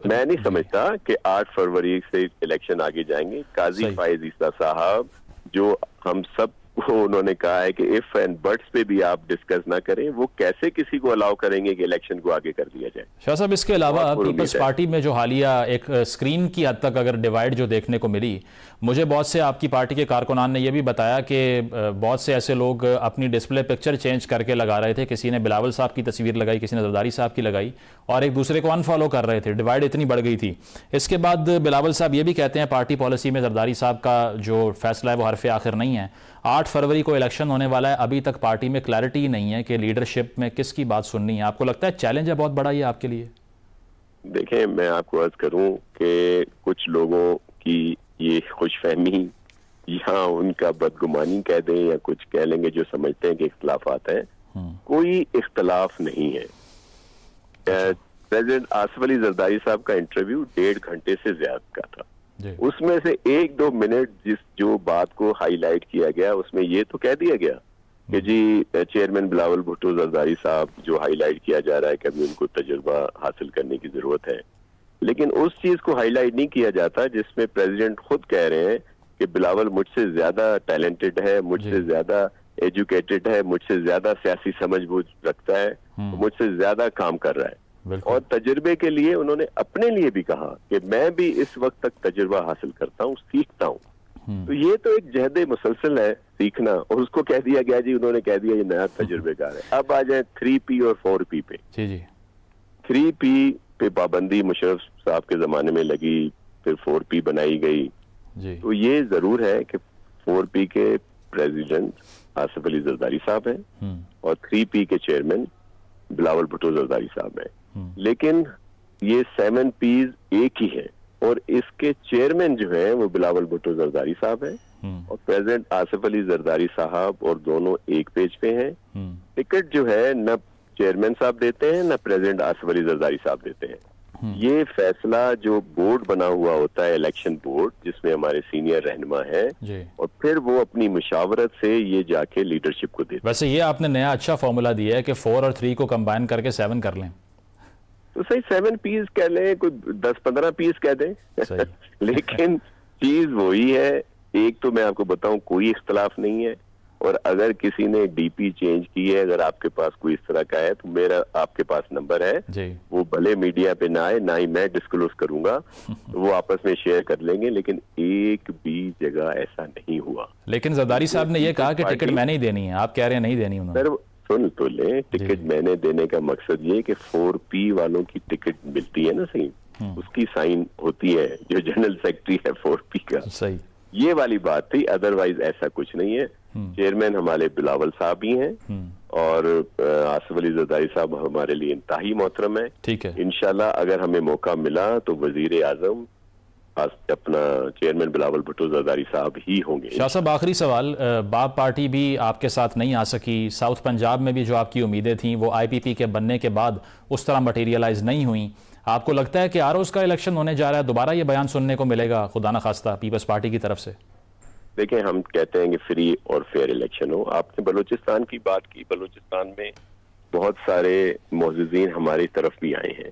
मैं नहीं समझता कि 8 फरवरी से इलेक्शन आगे जाएंगे। काजी फायज ईसा साहब जो हम सब को उन्होंने कहा है कि इफ एंड बट्स पे भी आप डिस्कस ना करें, वो कैसे किसी को अलाउ करेंगे कि इलेक्शन को आगे कर दिया जाए। शाह साहब, इसके अलावा पीपल्स पार्टी में जो हालिया एक स्क्रीन की हद तक अगर डिवाइड जो देखने को मिली, मुझे बहुत से आपकी पार्टी के कारकुनान ने यह भी बताया कि बहुत से ऐसे लोग अपनी डिस्प्ले पिक्चर चेंज करके लगा रहे थे। किसी ने बिलावल साहब की तस्वीर लगाई, किसी ने जरदारी साहब की लगाई और एक दूसरे को अनफॉलो कर रहे थे। डिवाइड इतनी बढ़ गई थी। इसके बाद बिलावल साहब ये भी कहते हैं पार्टी पॉलिसी में जरदारी साहब का जो फैसला है वो हरफ आखिर नहीं है। 8 फरवरी को इलेक्शन होने वाला है, अभी तक पार्टी में क्लैरिटी ही नहीं है कि लीडरशिप में किसकी बात सुननी है। आपको लगता है चैलेंज है बहुत बड़ा ये आपके लिए? देखें, मैं आपको अर्ज करूं कि कुछ लोगों की ये खुशफहमी या उनका बदगुमानी कह दें या कुछ कह लेंगे जो समझते हैं कि इख्तलाफात हैं, कोई इख्तलाफ नहीं है। प्रेसिडेंट आसिफ अली जरदारी साहब का इंटरव्यू 1.5 घंटे से ज्यादा का था। उसमें से 1-2 मिनट जो बात को हाईलाइट किया गया उसमें ये तो कह दिया गया कि जी चेयरमैन बिलावल भुट्टो जरदारी साहब जो हाईलाइट किया जा रहा है कि अभी उनको तजुर्बा हासिल करने की जरूरत है, लेकिन उस चीज को हाईलाइट नहीं किया जाता जिसमें प्रेसिडेंट खुद कह रहे हैं कि बिलावल मुझसे ज्यादा टैलेंटेड है, मुझसे ज्यादा एजुकेटेड है, मुझसे ज्यादा सियासी समझबूझ रखता है, मुझसे ज्यादा काम कर रहा है। और तजुर्बे के लिए उन्होंने अपने लिए भी कहा कि मैं भी इस वक्त तक तजुर्बा हासिल करता हूँ, सीखता हूँ। तो ये तो एक जहद मुसलसल है सीखना, और उसको कह दिया गया जी, उन्होंने कह दिया ये नया तजुर्बेकार है। अब आ जाए 3P और 4P पे। 3P पे पाबंदी मुशर्रफ साहब के जमाने में लगी, फिर 4P बनाई गई। तो ये जरूर है कि 4P के प्रेसिडेंट आसिफ अली जरदारी साहब हैं और 3P के चेयरमैन बिलावल भुट्टो जरदारी साहब हैं, लेकिन ये 7Ps एक ही है और इसके चेयरमैन जो है वो बिलावल भुट्टो जरदारी साहब हैं और प्रेसिडेंट आसिफ अली जरदारी साहब, और दोनों एक पेज पे हैं। टिकट जो है न चेयरमैन साहब देते हैं न प्रेसिडेंट आसिफ अली जरदारी साहब देते हैं। ये फैसला जो बोर्ड बना हुआ होता है, इलेक्शन बोर्ड, जिसमें हमारे सीनियर रहनुमा है, और फिर वो अपनी मुशावरत से ये जाके लीडरशिप को देते हैं। वैसे ये आपने नया अच्छा फॉर्मूला दिया है कि 4 और 3 को कंबाइन करके 7 कर लें, तो सही 7Ps कह लें, कोई 10-15 पीस कह दें लेकिन चीज वही है। एक तो मैं आपको बताऊं कोई इख्तलाफ नहीं है, और अगर किसी ने DP चेंज की है, अगर आपके पास कोई इस तरह का है तो मेरा आपके पास नंबर है, वो भले मीडिया पे ना आए, ना ही मैं डिस्क्लोज करूंगा, वो आपस में शेयर कर लेंगे, लेकिन एक भी जगह ऐसा नहीं हुआ। लेकिन जरदारी साहब ने ये कहा कि टिकट मैंने ही देनी है, आप कह रहे हैं नहीं देनी उन्होंने। सर सुन तो ले, टिकट मैंने देने का मकसद ये कि 4P वालों की टिकट मिलती है ना, सही उसकी साइन होती है जो जनरल सेक्रेटरी है 4P का, सही ये वाली बात थी, अदरवाइज ऐसा कुछ नहीं है। चेयरमैन हमारे बिलावल साहब ही हैं और आसिफ अली जरदारी साहब हमारे लिए इंतहाई मोहतरम है। ठीक है, इंशाल्लाह अगर हमें मौका मिला तो वजीर आजम अपना चेयरमैन बिलावल भुट्टो जरदारी साहब ही होंगे। शाह साहब आखिरी सवाल, बाप पार्टी भी आपके साथ नहीं आ सकी, साउथ पंजाब में भी जो आपकी उम्मीदें थी वो IPP के बनने के बाद उस तरह मटेरियलाइज नहीं हुई। आपको लगता है कि आरोज का इलेक्शन होने जा रहा है, दोबारा ये बयान सुनने को मिलेगा खुदा न खास्ता पीपल्स पार्टी की तरफ से? देखिए, हम कहते हैं कि फ्री और फेयर इलेक्शन हो। आपने बलूचिस्तान की बात की, बलूचिस्तान में बहुत सारे मोअज़्ज़िज़ीन हमारी तरफ भी आए हैं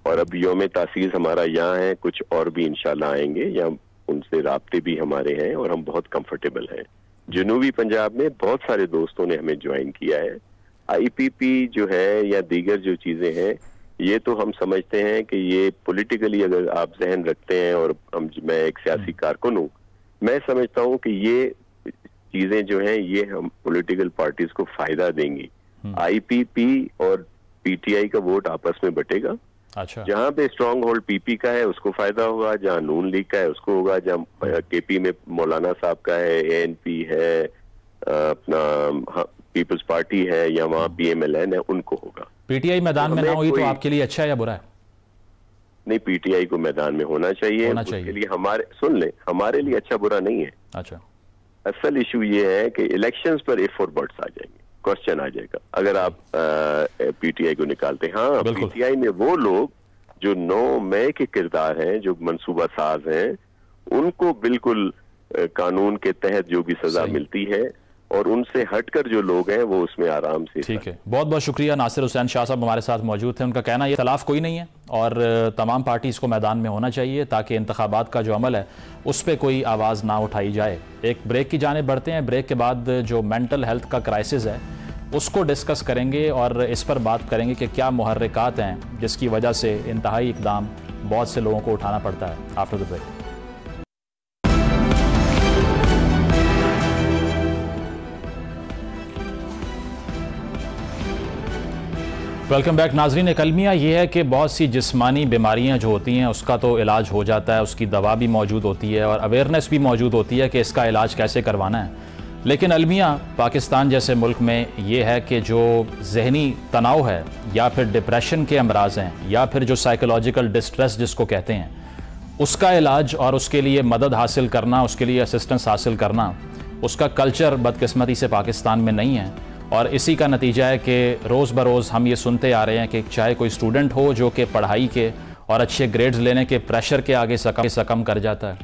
और अब यौम तासीस हमारा यहाँ है, कुछ और भी इंशाल्लाह आएंगे, या उनसे राब्ते भी हमारे हैं और हम बहुत कंफर्टेबल हैं। जनूबी पंजाब में बहुत सारे दोस्तों ने हमें ज्वाइन किया है। IPP जो है या दीगर जो चीजें हैं, ये तो हम समझते हैं कि ये पॉलिटिकली अगर आप जहन रखते हैं, और मैं एक सियासी कारकुन हूँ, मैं समझता हूँ कि ये चीजें जो हैं ये हम पॉलिटिकल पार्टीज को फायदा देंगी। IPP और PTI का वोट आपस में बटेगा। अच्छा, जहाँ पे स्ट्रॉन्ग होल्ड PP का है उसको फायदा होगा, जहाँ नून लीग का है उसको होगा, जहाँ KP में मौलाना साहब का है, ANP है, अपना पीपल्स पार्टी है, या वहाँ PMLN है, उनको होगा। PTI मैदान में ना हुई तो आपके लिए अच्छा है या बुरा है? नहीं, PTI को मैदान में होना चाहिए, उसके लिए हमारे सुन ले, हमारे लिए अच्छा बुरा नहीं है। अच्छा, असल इशू ये है कि इलेक्शंस पर if और buts आ जाएंगे, क्वेश्चन आ जाएगा अगर आप PTI को निकालते हैं। हाँ, PTI में वो लोग जो 9 मई के किरदार हैं, जो मनसूबा साज हैं, उनको बिल्कुल कानून के तहत जो भी सजा मिलती है, और उनसे हटकर जो लोग हैं वो उसमें आराम से। ठीक है, बहुत बहुत शुक्रिया। नासिर हुसैन शाह साहब हमारे साथ मौजूद थे। उनका कहना ये खिलाफ कोई नहीं है और तमाम पार्टीज़ को मैदान में होना चाहिए ताकि इंतखाबात का जो अमल है उस पर कोई आवाज़ ना उठाई जाए। एक ब्रेक की जाने बढ़ते हैं, ब्रेक के बाद जो मेंटल हेल्थ का क्राइसिस है उसको डिस्कस करेंगे और इस पर बात करेंगे कि क्या मुहर्रिकात हैं जिसकी वजह से इंतहाई इक़दाम बहुत से लोगों को उठाना पड़ता है। After the break. Welcome back नाजरीन। एक अलमिया ये है कि बहुत सी जिस्मानी बीमारियां जो होती हैं उसका तो इलाज हो जाता है, उसकी दवा भी मौजूद होती है और अवेयरनेस भी मौजूद होती है कि इसका इलाज कैसे करवाना है। लेकिन अलमिया पाकिस्तान जैसे मुल्क में ये है कि जो जहनी तनाव है या फिर डिप्रेशन के अमराज हैं या फिर जो साइकोलॉजिकल डिस्ट्रेस जिसको कहते हैं, उसका इलाज और उसके लिए मदद हासिल करना, उसके लिए असिस्टेंस हासिल करना, उसका कल्चर बदकिस्मती से पाकिस्तान में नहीं है। और इसी का नतीजा है कि रोज़ बरोज़ हम ये सुनते आ रहे हैं कि चाहे कोई स्टूडेंट हो जो कि पढ़ाई के और अच्छे ग्रेड्स लेने के प्रेशर के आगे सकम कर जाता है,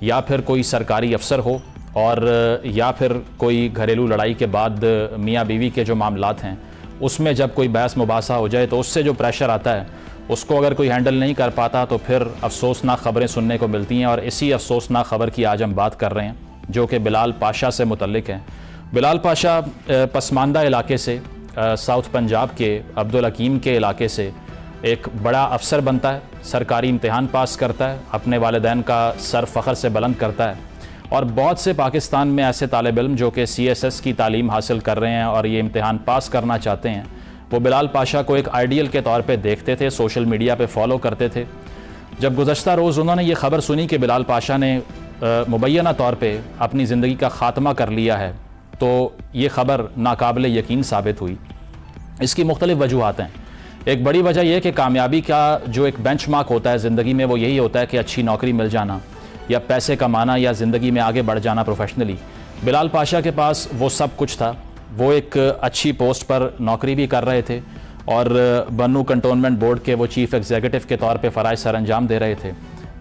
या फिर कोई सरकारी अफसर हो, और या फिर कोई घरेलू लड़ाई के बाद मियाँ बीवी के जो मामलात हैं उसमें जब कोई बहस मुबासा हो जाए तो उससे जो प्रेशर आता है उसको अगर कोई हैंडल नहीं कर पाता तो फिर अफसोसनाक ख़बरें सुनने को मिलती हैं। और इसी अफसोसनाक ख़बर की आज हम बात कर रहे हैं जो कि बिलाल पाशा से मुतल्लिक है। बिलाल पाशा पसमानदा इलाके से, साउथ पंजाब के अब्दुल हकीम के इलाके से एक बड़ा अफसर बनता है, सरकारी इम्तिहान पास करता है, अपने वालिदैन का सर फ़ख्र से बुलंद करता है। और बहुत से पाकिस्तान में ऐसे तालिब इल्म जो कि CSS की तालीम हासिल कर रहे हैं और ये इम्तिहान पास करना चाहते हैं, वो बिलाल पाशा को एक आइडियल के तौर पे देखते थे, सोशल मीडिया पे फॉलो करते थे। जब गुज़श्ता रोज़ उन्होंने ये ख़बर सुनी कि बिलाल पाशा ने मुबैना तौर पे अपनी ज़िंदगी का ख़ात्मा कर लिया है, तो ये ख़बर नाकाबिल यकीन साबित हुई। इसकी मुख्तलिफ़ वजूहात हैं। एक बड़ी वजह यह कि कामयाबी का जो एक बेंचमार्क होता है ज़िंदगी में वो यही होता है कि अच्छी नौकरी मिल जाना या पैसे कमाना या ज़िंदगी में आगे बढ़ जाना प्रोफेशनली। बिलाल पाशा के पास वो सब कुछ था। वो एक अच्छी पोस्ट पर नौकरी भी कर रहे थे और बन्नू कंटोनमेंट बोर्ड के वो चीफ़ एग्जीक्यूटिव के तौर पे फ़राइज़ सर अंजाम दे रहे थे।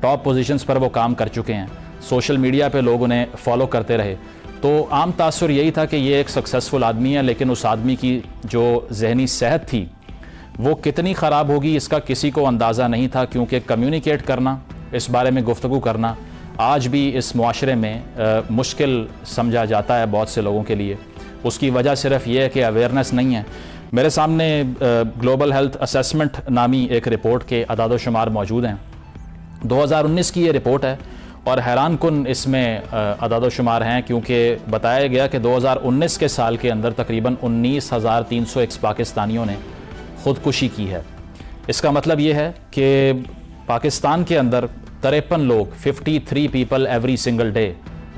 टॉप पोजीशंस पर वो काम कर चुके हैं। सोशल मीडिया पे लोग उन्हें फॉलो करते रहे। तो आम तासुर यही था कि ये एक सक्सेसफुल आदमी है, लेकिन उस आदमी की जो जहनी सेहत थी वो कितनी ख़राब होगी इसका किसी को अंदाज़ा नहीं था, क्योंकि कम्युनिकेट करना, इस बारे में गुफ्तगू करना आज भी इस मुआशरे में मुश्किल समझा जाता है बहुत से लोगों के लिए। उसकी वजह सिर्फ ये है कि अवेयरनेस नहीं है। मेरे सामने ग्लोबल हेल्थ असेसमेंट नामी एक रिपोर्ट के अदाद शुमार मौजूद हैं। 2019 की ये रिपोर्ट है और हैरान कुन इसमें अदाद शुमार हैं, क्योंकि बताया गया कि 2019 के साल के अंदर तकरीबन 19,301 पाकिस्तानियों ने ख़ुदकुशी की है। इसका मतलब ये है कि पाकिस्तान के अंदर 53 लोग 53 पीपल एवरी सिंगल डे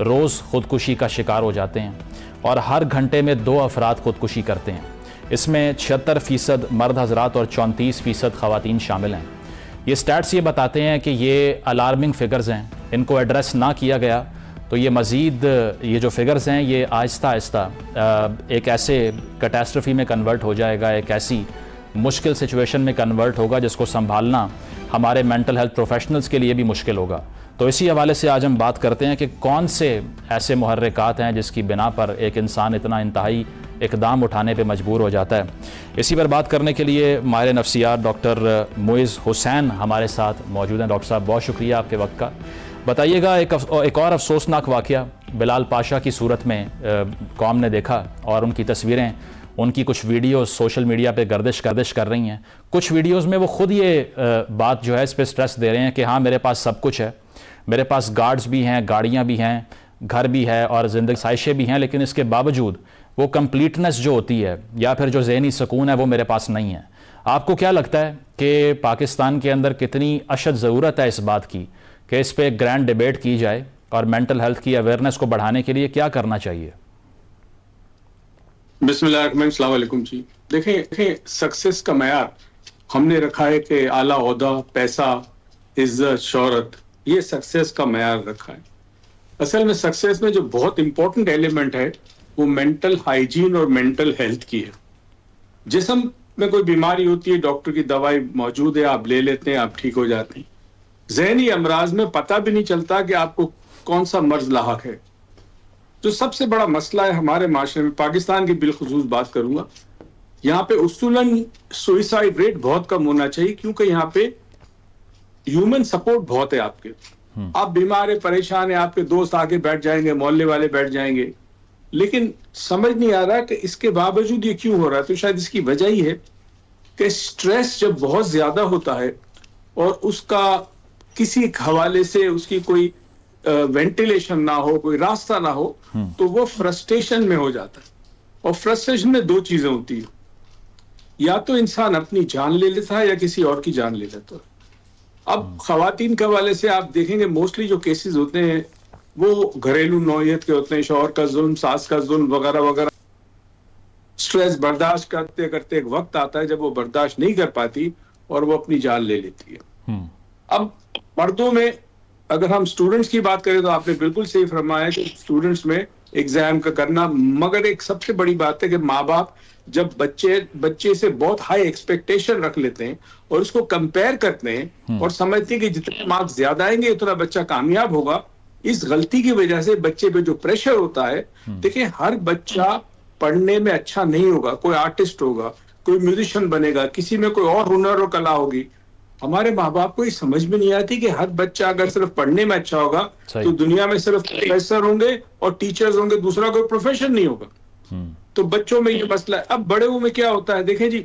रोज़ ख़ुदकुशी का शिकार हो जाते हैं और हर घंटे में 2 अफराद ख़ुदकुशी करते हैं। इसमें 76% मर्द हजरात और 34% ख़वातीन शामिल हैं। ये स्टैट्स ये बताते हैं कि ये अलार्मिंग फ़िगर्स हैं, इनको एड्रेस ना किया गया तो ये मज़ीद ये जो फ़िगर्स हैं ये आहिस्ता आहिस्ता एक ऐसे कैटास्ट्रफी में कन्वर्ट हो जाएगा, एक ऐसी मुश्किल सिचुएशन में कन्वर्ट होगा जिसको संभालना हमारे मेंटल हेल्थ प्रोफेशनल्स के लिए भी मुश्किल होगा। तो इसी हवाले से आज हम बात करते हैं कि कौन से ऐसे मुहर्रिकात हैं जिसकी बिना पर एक इंसान इतना इंतहाई इक़दाम उठाने पे मजबूर हो जाता है। इसी पर बात करने के लिए माहिर नफ्सियात डॉक्टर मुइज़ हुसैन हमारे साथ मौजूद हैं। डॉक्टर साहब, बहुत शुक्रिया आपके वक्त का। बताइएगा, एक और अफसोसनाक वाक़या बिलाल पाशा की सूरत में कौम ने देखा और उनकी तस्वीरें, उनकी कुछ वीडियोस सोशल मीडिया पे गर्दिश कर रही हैं। कुछ वीडियोस में वो खुद ये बात जो है इस पे स्ट्रेस दे रहे हैं कि हाँ, मेरे पास सब कुछ है, मेरे पास गार्ड्स भी हैं, गाड़ियाँ भी हैं, घर भी है और ज़िंदगी साइशें भी हैं, लेकिन इसके बावजूद वो कंप्लीटनेस जो होती है या फिर जो ज़हनी सुकून है वो मेरे पास नहीं है। आपको क्या लगता है कि पाकिस्तान के अंदर कितनी अशद ज़रूरत है इस बात की कि इस पर एक ग्रैंड डिबेट की जाए और मेंटल हेल्थ की अवेयरनेस को बढ़ाने के लिए क्या करना चाहिए? बिस्मिल्लाहिर्रहमानिर्रहीम, अस्सलाम वालेकुम जी। देखें, सक्सेस का मयार हमने रखा है कि आला ओहदा, पैसा, इज्जत, शोहरत, ये सक्सेस का मयार रखा है। असल में सक्सेस में जो बहुत इंपॉर्टेंट एलिमेंट है वो मेंटल हाइजीन और मेंटल हेल्थ की है। जिस्म में कोई बीमारी होती है, डॉक्टर की दवाई मौजूद है, आप ले लेते हैं, आप ठीक हो जाते हैं। ज़हनी अमराज में पता भी नहीं चलता कि आपको कौन सा मर्ज लाहक है। जो सबसे बड़ा मसला है हमारे माशरे में, पाकिस्तान की बिलखुसूस बात करूंगा, यहाँ पे उसूलन सुइसाइड रेट बहुत कम होना चाहिए, क्योंकि यहाँ पे ह्यूमन सपोर्ट बहुत है। आपके आप बीमार है, परेशान है, आपके दोस्त आके बैठ जाएंगे, मोहल्ले वाले बैठ जाएंगे, लेकिन समझ नहीं आ रहा कि इसके बावजूद ये क्यों हो रहा है। तो शायद इसकी वजह ही है कि स्ट्रेस जब बहुत ज्यादा होता है और उसका किसी हवाले से उसकी कोई वेंटिलेशन ना हो, कोई रास्ता ना हो, तो वो फ्रस्ट्रेशन में हो जाता है। और फ्रस्ट्रेशन में 2 चीजें होती है, या तो इंसान अपनी जान ले लेता है या किसी और की जान ले लेता है। अब खवातीन के हवाले से आप देखेंगे मोस्टली जो केसेस होते हैं वो घरेलू नौयत के होते हैं, शौहर का जुल्म, सास का जुल्म वगैरह वगैरह। स्ट्रेस बर्दाश्त करते करते एक वक्त आता है जब वो बर्दाश्त नहीं कर पाती और वो अपनी जान ले लेती है। अब मर्दों में अगर हम स्टूडेंट्स की बात करें तो आपने बिल्कुल सही फरमाया कि स्टूडेंट्स में एग्जाम का करना, मगर एक सबसे बड़ी बात है कि माँ बाप जब बच्चे से बहुत हाई एक्सपेक्टेशन रख लेते हैं और उसको कंपेयर करते हैं और समझते हैं कि जितने मार्क्स ज्यादा आएंगे उतना बच्चा कामयाब होगा, इस गलती की वजह से बच्चे पे जो प्रेशर होता है, देखिए हर बच्चा पढ़ने में अच्छा नहीं होगा, कोई आर्टिस्ट होगा, कोई म्यूजिशियन बनेगा, किसी में कोई और हुनर और कला होगी। हमारे माँ बाप को ये समझ में नहीं आती कि हर बच्चा अगर सिर्फ पढ़ने में अच्छा होगा तो दुनिया में सिर्फ प्रोफेसर होंगे और टीचर्स होंगे, दूसरा कोई प्रोफेशन नहीं होगा। तो बच्चों में ये मसला है। अब बड़े हुए में क्या होता है, देखें जी,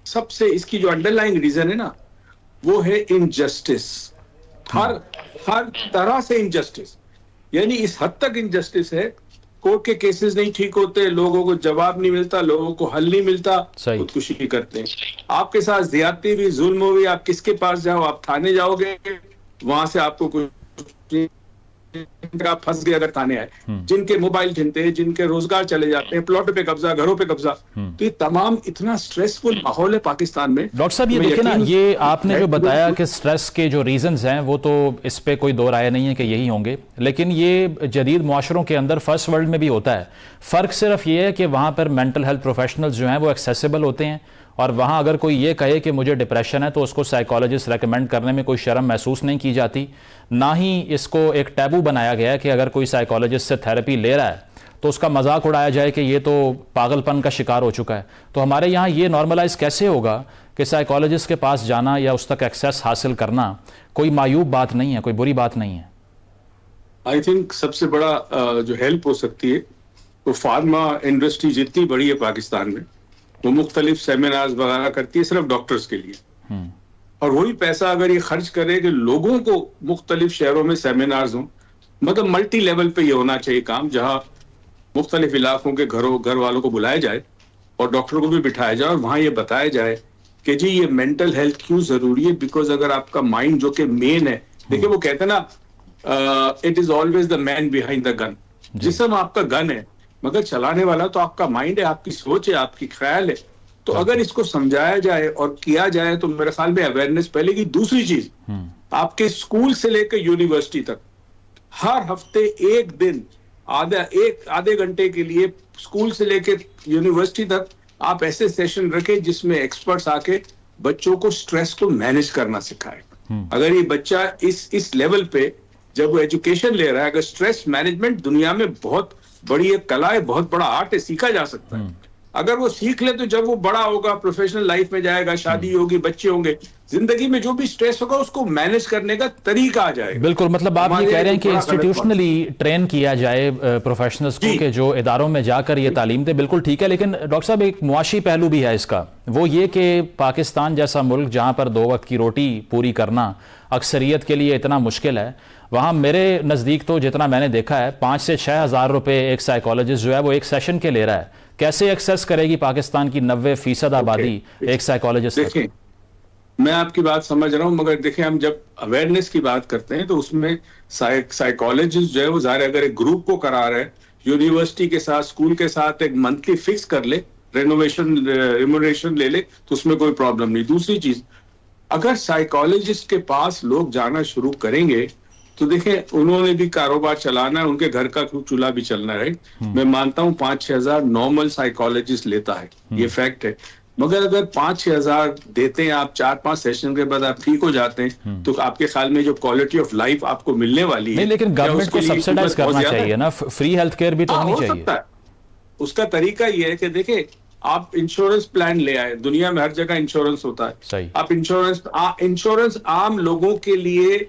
सबसे इसकी जो अंडरलाइंग रीजन है ना, वो है इनजस्टिस। हर तरह से इनजस्टिस, यानी इस हद तक इनजस्टिस है, कोर्ट के केसेस नहीं ठीक होते, लोगों को जवाब नहीं मिलता, लोगों को हल नहीं मिलता, खुदकुशी करते हैं। आपके साथ ज्यादती भी, जुल्म हुई, आप किसके पास जाओ, आप थाने जाओगे, वहां से आपको कुछ आप फंस गए अगर थाने आए, जिनके मोबाइल छिनते हैं, जिनके रोजगार चले जाते हैं, प्लॉट पे कब्जा, घरों पे कब्जा, तो ये तमाम इतना स्ट्रेसफुल माहौल है पाकिस्तान में। डॉक्टर साहब ये देखिए ना, ये आपने जो बताया कि स्ट्रेस के जो रीजंस हैं वो तो इस पे कोई दो राय नहीं है कि यही होंगे, लेकिन ये जदीद मुआशरों के अंदर फर्स्ट वर्ल्ड में भी होता है। फर्क सिर्फ ये है कि वहां पर मेंटल हेल्थ प्रोफेशनल्स जो हैं वो एक्सेसिबल होते हैं, और वहाँ अगर कोई ये कहे कि मुझे डिप्रेशन है तो उसको साइकोलॉजिस्ट रेकमेंड करने में कोई शर्म महसूस नहीं की जाती। ना ही इसको एक टैबू बनाया गया है कि अगर कोई साइकोलॉजिस्ट से थेरेपी ले रहा है तो उसका मजाक उड़ाया जाए कि ये तो पागलपन का शिकार हो चुका है। तो हमारे यहाँ ये नॉर्मलाइज कैसे होगा कि साइकोलॉजिस्ट के पास जाना या उस तक एक्सेस हासिल करना कोई मायूब बात नहीं है, कोई बुरी बात नहीं है? आई थिंक सबसे बड़ा जो हेल्प हो सकती है वो फार्मा इंडस्ट्री जितनी बड़ी है पाकिस्तान में, वो मुख्तलिफ सेमिनार्स वगैरह करती है सिर्फ डॉक्टर्स के लिए, और वही पैसा अगर ये खर्च करे कि लोगों को मुख्तलिफ शहरों में सेमिनार्स हों, मतलब मल्टी लेवल पे ये होना चाहिए काम, जहां मुख्तलिफ इलाकों के घर वालों को बुलाया जाए और डॉक्टर को भी बिठाया जाए और वहां ये बताया जाए कि जी ये मेंटल हेल्थ क्यों जरूरी है। बिकॉज अगर आपका माइंड जो कि मेन है, देखिए वो कहते हैं ना, it is always the man behind the gun. जिस्म आपका गन है मगर चलाने वाला तो आपका माइंड है, आपकी सोच है, आपकी ख्याल है। तो अगर इसको समझाया जाए और किया जाए तो मेरे ख्याल में अवेयरनेस पहले की। दूसरी चीज, आपके स्कूल से लेकर यूनिवर्सिटी तक हर हफ्ते एक दिन आधे घंटे के लिए स्कूल से लेकर यूनिवर्सिटी तक आप ऐसे सेशन रखें जिसमें एक्सपर्ट्स आके बच्चों को स्ट्रेस को मैनेज करना सिखाए। अगर ये बच्चा इस लेवल पे जब वो एजुकेशन ले रहा है, अगर स्ट्रेस मैनेजमेंट दुनिया में बहुत बड़ी एक कला है, बहुत बड़ा आर्ट है, सीखा जा सकता है। अगर वो सीख ले तो जब वो बड़ा होगा, प्रोफेशनल लाइफ में जाएगा, शादी होगी, बच्चे होंगे, जिंदगी में जो भी स्ट्रेस होगा उसको मैनेज करने का तरीका आ जाएगा। बिल्कुल, मतलब आप ये कह रहे हैं कि इंस्टीट्यूशनली ट्रेन किया जाए प्रोफेशनल्स को कि जो इदारों में जाकर ये तालीम दे। बिल्कुल ठीक है, लेकिन डॉक्टर साहब एक मुआशी पहलू भी है इसका, वो ये कि पाकिस्तान जैसा मुल्क जहां पर 2 वक्त की रोटी पूरी करना अक्सरियत के लिए इतना मुश्किल है, वहाँ मेरे नज़दीक तो जितना मैंने देखा है 5 से 6 हज़ार रुपये एक साइकोलॉजिस्ट जो है वो एक सेशन के ले रहा है। कैसे एक्सेस करेगी पाकिस्तान की 90% आबादी एक साइकोलॉजिस्ट? देखिए, मैं आपकी बात समझ रहा हूँ, मगर देखिए हम जब अवेयरनेस की बात करते हैं तो उसमें साइकोलॉजिस्ट जो है वो ज़ाहिर अगर एक ग्रुप को करा रहे, यूनिवर्सिटी के साथ, स्कूल के साथ एक मंथली फिक्स कर ले, रेम्यूनरेशन ले ले, तो उसमें कोई प्रॉब्लम नहीं। दूसरी चीज, अगर साइकोलॉजिस्ट के पास लोग जाना शुरू करेंगे तो देखें उन्होंने भी कारोबार चलाना है, उनके घर का चूल्हा भी चलना है। मैं मानता हूं 5-6 हजार नॉर्मल साइकोलॉजिस्ट लेता है, ये फैक्ट है। मगर अगर 5-6 हजार देते हैं आप, 4-5 सेशन के बाद आप ठीक हो जाते हैं, तो आपके ख्याल में जो क्वालिटी ऑफ लाइफ आपको मिलने वाली है, नहीं, लेकिन गवर्नमेंट को सब्सिडाइज करना चाहिए ना, फ्री हेल्थ केयर भी तो होनी चाहिए। उसका तरीका ये है कि देखिए आप इंश्योरेंस प्लान ले आए, दुनिया में हर जगह इंश्योरेंस होता है। आप इंश्योरेंस आम लोगों के लिए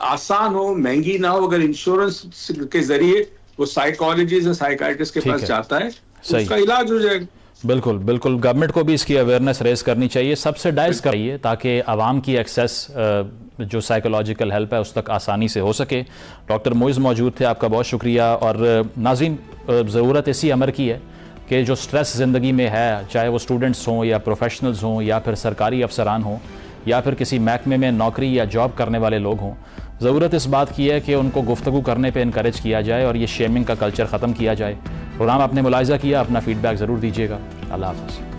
आसान हो, महंगी ना हो, अगर इंश्योरेंस के जरिए वो साइकोलॉजिस्ट या साइकाइट्रिस्ट के पास जाता है तो उसका इलाज हो जाएगा। बिल्कुल बिल्कुल, गवर्नमेंट को भी इसकी अवेयरनेस रेज करनी चाहिए, सब्सिडाइज चाहिए, ताकि आवाम की एक्सेस जो साइकोलॉजिकल हेल्प है उस तक आसानी से हो सके। डॉक्टर मोइज़ मौजूद थे, आपका बहुत शुक्रिया। और नाज़रीन, ज़रूरत इसी अमर की है कि जो स्ट्रेस ज़िंदगी में है, चाहे वो स्टूडेंट्स हों या प्रोफेशनल्स हों या फिर सरकारी अफसरान हों या फिर किसी महकमे में नौकरी या जॉब करने वाले लोग हों, ज़रूरत इस बात की है कि उनको गुफ्तगू करने पे इनकरेज किया जाए और ये शेमिंग का कल्चर ख़त्म किया जाए। प्रोग्राम आपने मुलाहिज़ा किया, अपना फीडबैक ज़रूर दीजिएगा। अल्लाह हाफ़िज़।